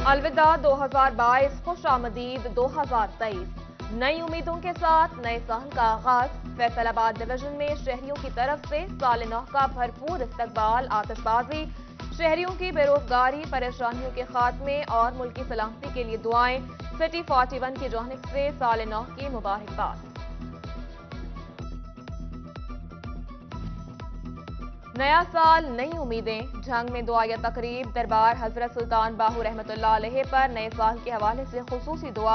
अलविदा 2022, खुश आमदीद 2023। नई उम्मीदों के साथ नए साल का आगाज। फैसलाबाद डिवीजन में शहरियों की तरफ से साल नौ का भरपूर इस्तकबाल, आतिशबाजी, शहरियों की बेरोजगारी, परेशानियों के खात्मे और मुल्की सलामती के लिए दुआएं। सिटी 41 की जानिब से साल नौ की मुबारकबाद। नया साल, नई उम्मीदें। झंग में दुआ या तकरीब। दरबार हजरत सुल्तान बाहू रहमतुल्लाह अलैह पर नए साल के हवाले से खुसूसी दुआ।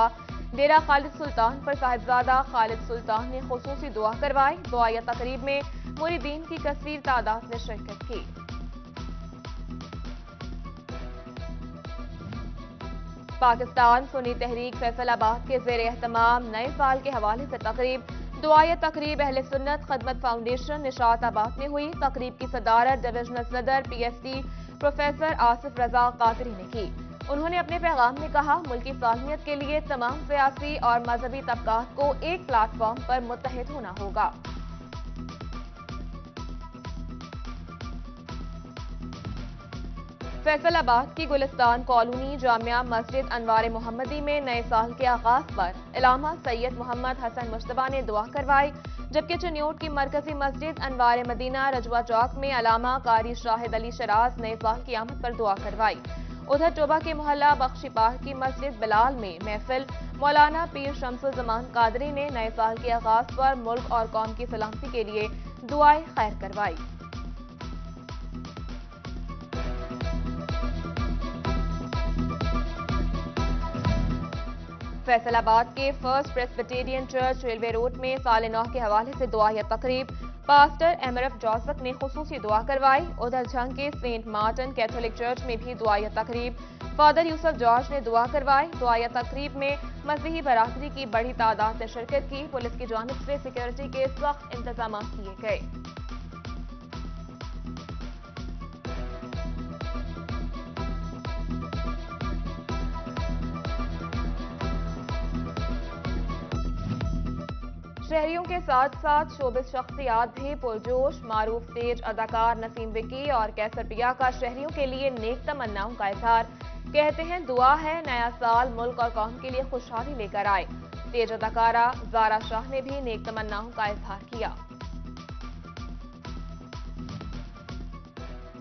डेरा खालिद सुल्तान पर साहिबजादा खालिद सुल्तान ने खुसूसी दुआ करवाई। दुआ या तकरीब में मुरीदीन की कसीर तादाद ने शिरकत की। पाकिस्तान सुन्नी तहरीक फैसलाबाद के ज़ेर एहतमाम नए साल के हवाले से तकरीब। दुआ या तकरीब अहले सुन्नत खदमत फाउंडेशन निशाताबाद में हुई। तकरीब की सदारत डिविजनल सदर PhD प्रोफेसर आसिफ रजा कादरी ने की। उन्होंने अपने पैगाम में कहा, मुल्की सालमियत के लिए तमाम सियासी और मजहबी तबकात को एक प्लेटफॉर्म पर मुत्तहिद होना होगा। फैसलाबाद की गुलिस्तान कॉलोनी जामिया मस्जिद अनवार मोहम्मदी में नए साल के आगाज पर इलामा सैयद मोहम्मद हसन मुश्तबा ने दुआ करवाई, जबकि चनियोट की मरकजी मस्जिद अनवार मदीना रजवा चौक में अलामा कारी शाहिद अली शराज नए साल की आमद पर दुआ करवाई। उधर टोबा के मोहल्ला बख्शीपार की मस्जिद बिलाल में महफिल। मौलाना पीर शमसुल जमान कादरी ने नए साल के आगाज पर मुल्क और कौम की सलामती के लिए दुआए खैर करवाई। फैसलाबाद के first Presbyterian church railway road में साल नौ के हवाले से दुआ या तकरीब। पास्टर एमरफ जोसेफ ने खुसूसी दुआ करवाई। उधर झंग के सेंट मार्टिन कैथोलिक चर्च में भी दुआ या तकरीब। फादर यूसुफ जॉर्ज ने दुआ करवाई। दुआ या तकरीब में मसीही बरादरी की बड़ी तादाद ने शिरकत की। पुलिस की जानिब से सिक्योरिटी के सख्त इंतजाम किए गए। शहरियों के साथ साथ शोबिस शख्सियात भी पुरजोश। मारूफ तेज अदाकार नसीम विकी और कैसर पिया का शहरियों के लिए नेक तमन्नाओं का इजहार। कहते हैं, दुआ है नया साल मुल्क और कौम के लिए खुशहाली लेकर आए। तेज अदाकारा ज़ारा शाह ने भी नेक तमन्नाओं का इजहार किया।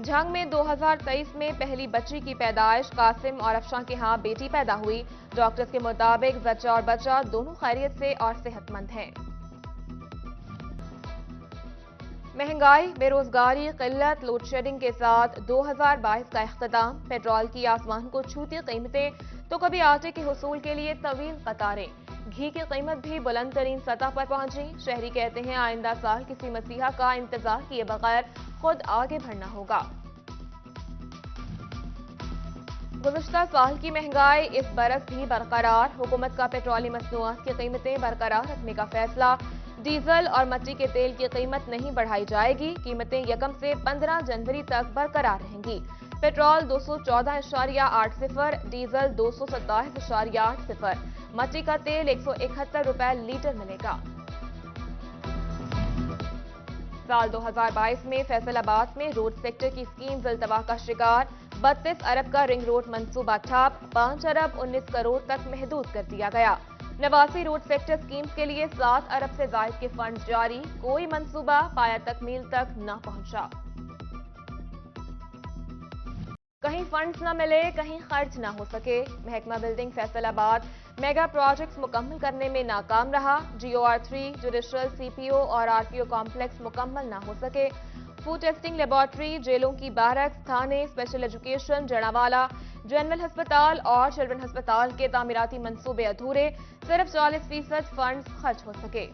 झंग में 2023 में पहली बच्ची की पैदाइश। कासिम और अफशां के यहाँ बेटी पैदा हुई। डॉक्टर्स के मुताबिक जच्चा और बच्चा दोनों खैरियत से और सेहतमंद हैं। महंगाई, बेरोजगारी, किल्लत, लोड शेडिंग के साथ 2022 का इख्तिताम। पेट्रोल की आसमान को छूती कीमतें तो कभी आटे के हुसूल के लिए तवील कतारें। घी की कीमत भी बुलंद तरीन सतह पर पहुंची। शहरी कहते हैं, आइंदा साल किसी मसीहा का इंतजार किए बगैर खुद आगे बढ़ना होगा। गुज़िश्ता साल की महंगाई इस बरस भी बरकरार। हुकूमत का पेट्रोलियम मसनूआत की कीमतें बरकरार रखने का फैसला। डीजल और मट्टी के तेल की कीमत नहीं बढ़ाई जाएगी। कीमतें 1 से 15 जनवरी तक बरकरार रहेंगी। पेट्रोल 214.80, डीजल 227.80, मट्टी का तेल 171 रुपए लीटर मिलेगा। साल 2022 में फैसलाबाद में रोड सेक्टर की स्कीम जलतवा का शिकार। 32 अरब का रिंग रोड मंसूबा ठप। 5 अरब 19 करोड़ तक महदूद कर दिया गया। 89 रोड सेक्टर स्कीम्स के लिए 7 अरब से जायद के फंड जारी। कोई मंसूबा पाया तकमील तक न पहुंचा। कहीं फंड्स न मिले, कहीं खर्च न हो सके। महकमा बिल्डिंग फैसलाबाद मेगा प्रोजेक्ट्स मुकम्मल करने में नाकाम रहा। GOR3, जुडिशल, CPO और RPO कॉम्प्लेक्स मुकम्मल न हो सके। फूड टेस्टिंग लेबॉर्ट्री, जेलों की बैरक्स, थाने, स्पेशल एजुकेशन, जनावाला, जनरल अस्पताल और चिल्ड्रन अस्पताल के तामीराती मंसूबे अधूरे। सिर्फ 40% फंड्स खर्च हो सके।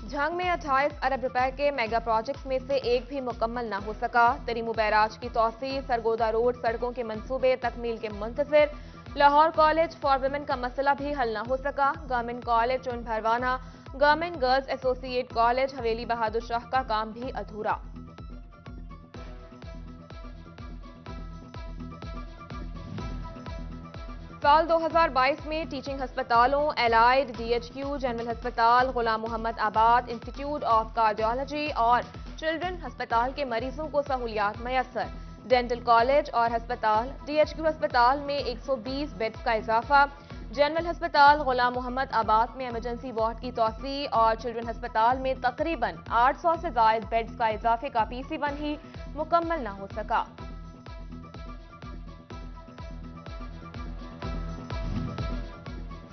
झंग में 28 अरब रुपए के मेगा प्रोजेक्ट्स में से एक भी मुकम्मल न हो सका। तरीमू बैराज की तौसीर, सरगोदा रोड सड़कों के मंसूबे तकमील के मुंतजिर। लाहौर कॉलेज फॉर वुमेन का मसला भी हल न हो सका। गवर्नमेंट कॉलेज चुन भरवाना, गवर्नमेंट गर्ल्स एसोसिएट कॉलेज हवेली बहादुर शाह का काम भी अधूरा। साल 2022 में टीचिंग हस्पतालों, एलाइड, DHQ, जनरल हस्पताल, गुलाम मोहम्मद आबाद, इंस्टीट्यूट ऑफ कार्डियोलॉजी और चिल्ड्रन हस्पताल के मरीजों को सहूलियात मैसर। डेंटल कॉलेज और हस्पताल, DHQ हस्पताल में 120 बेड्स का इजाफा, जनरल हस्पताल गुलाम मोहम्मद आबाद में इमरजेंसी वार्ड की तोसी और चिल्ड्रन हस्पताल में तकरीबन 800 से जायद बेड्स का इजाफे का PC1 ही मुकम्मल न हो सका।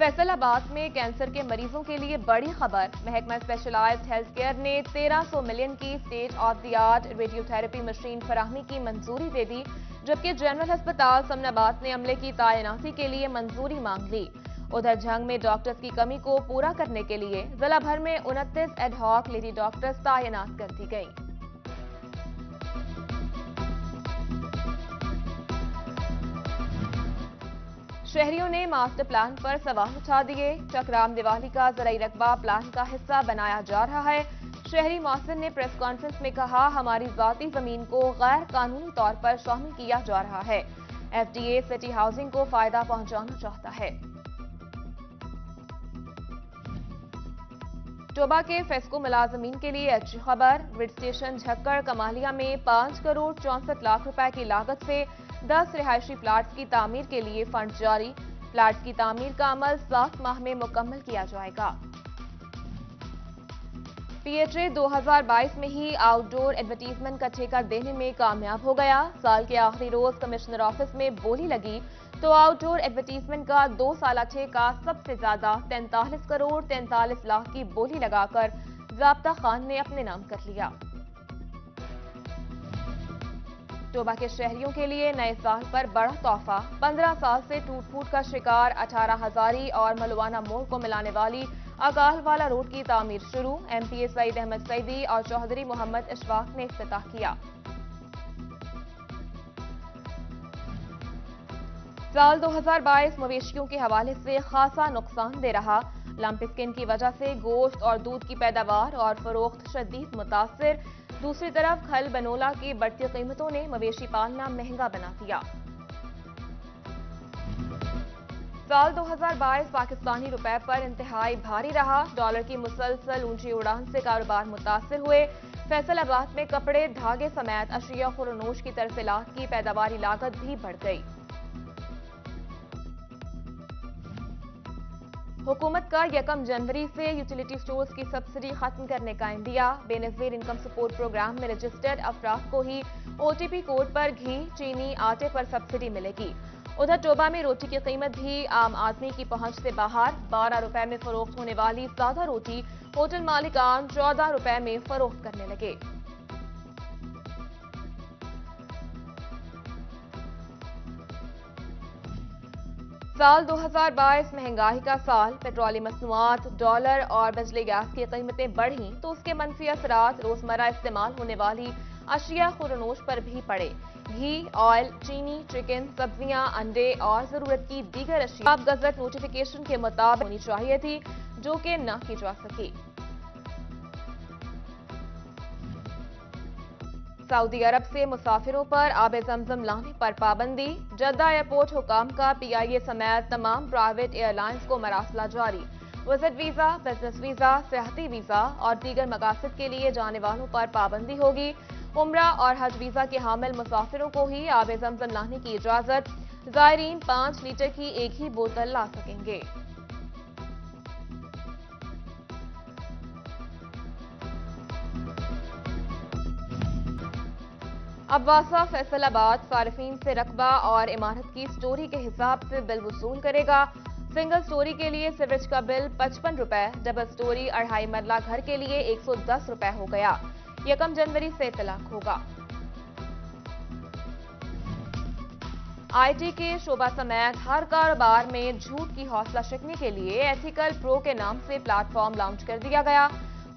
फैसलाबाद में कैंसर के मरीजों के लिए बड़ी खबर। महकमा स्पेशलाइज्ड हेल्थ केयर ने 1300 मिलियन की state of the art radiotherapy machine फराहमी की मंजूरी दे दी, जबकि जनरल हस्पताल समनाबाद ने अमले की तैनाती के लिए मंजूरी मांग ली। उधर झंग में डॉक्टर्स की कमी को पूरा करने के लिए जिला भर में 29 एडहॉक लेडी डॉक्टर्स तैनात कर दी गई। शहरियों ने मास्टर प्लान पर सवाल उठा दिए। चकराम दिवाली का ज़राई रकबा प्लान का हिस्सा बनाया जा रहा है। शहरी मौसिन ने प्रेस कॉन्फ्रेंस में कहा, हमारी ज़ाती ज़मीन को गैर कानूनी तौर पर शामिल किया जा रहा है। FDA सिटी हाउसिंग को फायदा पहुंचाना चाहता है। टोबा के फेस्को मुलाजमीन के लिए अच्छी खबर। ग्रिड स्टेशन झक्कड़ कमालिया में 5 करोड़ 64 लाख रुपए की लागत से 10 रिहायशी प्लाट्स की तामीर के लिए फंड जारी। प्लाट्स की तामीर का अमल 7 माह में मुकम्मल किया जाएगा। PHA 2022 में ही आउटडोर एडवर्टीजमेंट का ठेका देने में कामयाब हो गया। साल के आखिरी रोज कमिश्नर ऑफिस में बोली लगी तो आउटडोर एडवर्टीजमेंट का 2 साला ठेका सबसे ज्यादा 43 करोड़ 43 लाख की बोली लगाकर ज़ाब्ता खान ने अपने नाम कर लिया। टोबा के शहरियों के लिए नए साल पर बड़ा तोहफा। 15 साल से टूट फूट का शिकार 18 हजारी और मलवाना मोड़ को मिलाने वाली अकालवाला रोड की तामीर शुरू। MPA सईद अहमद सईदी और चौधरी मोहम्मद इशफाक ने इफ्तिताह किया। साल 2022 मवेशियों के हवाले से खासा नुकसान दे रहा। लंप स्किन की वजह से गोश्त और दूध की पैदावार और फरोख्त शदीद मुतासिर। दूसरी तरफ खल बनोला की बढ़ती कीमतों ने मवेशी पालना महंगा बना दिया। साल 2022 पाकिस्तानी रुपए पर इंतहाई भारी रहा। डॉलर की मुसलसल ऊंची उड़ान से कारोबार मुतासिर हुए। फैसलाबाद में कपड़े, धागे समेत अशिया खुरनोश की तरसीलात की पैदावारी लागत भी बढ़ गई। हुकूमत का 1 जनवरी से यूटिलिटी स्टोर्स की सब्सिडी खत्म करने का इंदिया। बेनज़ीर इनकम सपोर्ट प्रोग्राम में रजिस्टर्ड अफराद को ही OTP कोड पर घी, चीनी, आटे पर सब्सिडी मिलेगी। उधर टोबा में रोटी की कीमत भी आम आदमी की पहुंच से बाहर। 12 रुपए में फरोख्त होने वाली सादा रोटी होटल मालिकान 14 रुपए में फरोख्त करने लगे। साल 2022 महंगाई का साल। पेट्रोलियम मसनूआत, डॉलर और बिजली गैस की कीमतें बढ़ी तो उसके मनफी असरात रोजमर्रा इस्तेमाल होने वाली अशिया खुरनोश पर भी पड़े। घी, ऑयल, चीनी, चिकन, सब्जियां, अंडे और जरूरत की दीगर अशिया गजट नोटिफिकेशन के मुताबिक होनी चाहिए थी, जो कि न की जा सकी। सऊदी अरब से मुसाफिरों पर आबे जमजम लाने पर पाबंदी। जद्दा एयरपोर्ट हुकाम का PIA समेत तमाम प्राइवेट एयरलाइंस को मरासला जारी। विजिट वीजा, बिजनेस वीजा, सियाहती वीजा और दीगर मकासद के लिए जाने वालों पर पाबंदी होगी। उम्रा और हज वीजा के हामिल मुसाफिरों को ही आबे जमजम लाने की इजाजत। जायरीन 5 लीटर की एक ही बोतल ला सकेंगे। अब्बासा फैसलाबाद सारिफीन से रकबा और इमारत की स्टोरी के हिसाब से बिल वसूल करेगा। सिंगल स्टोरी के लिए सीवरेज का बिल 55 रुपए, डबल स्टोरी 2.5 मरला घर के लिए 110 रुपए हो गया। 1 जनवरी से तलाक होगा। IT के शोबा समेत हर कारोबार में झूठ की हौसला शिकनी के लिए एथिकल प्रो के नाम से प्लेटफॉर्म लॉन्च कर दिया गया।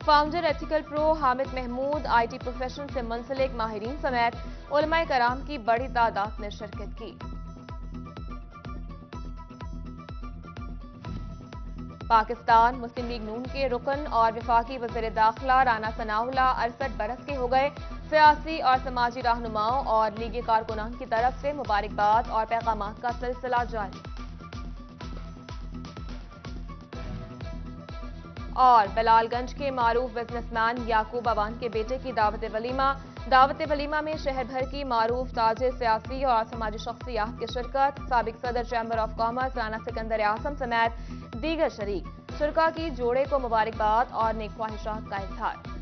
Founder ethical pro Hamid Mahmood, IT profession से मुंसलिक माहिरीन समेत उलमाए कराम की बड़ी तादाद ने शिरकत की। पाकिस्तान मुस्लिम लीग नून के रुकन और वफाकी वज़ीर दाखिला राना सनाउल्लाह 68 बरस के हो गए। सियासी और समाजी रहनुमाओं और लीगी कारकुनान की तरफ से मुबारकबाद और पैगामात का सिलसिला जारी। اور بلال گنج کے معروف بزنس مین یعقوب اوان کے بیٹے کی دعوت ولیمہ میں شہر بھر کی معروف تاجر، سیاسی اور سماجی شخصیات کی شرکت۔ سابق صدر chamber of commerce Rana Sikandar Azam سمیت دیگر شریک شرکاء کی جوڑے کو مبارکباد اور نیک خواہشات کا اظہار۔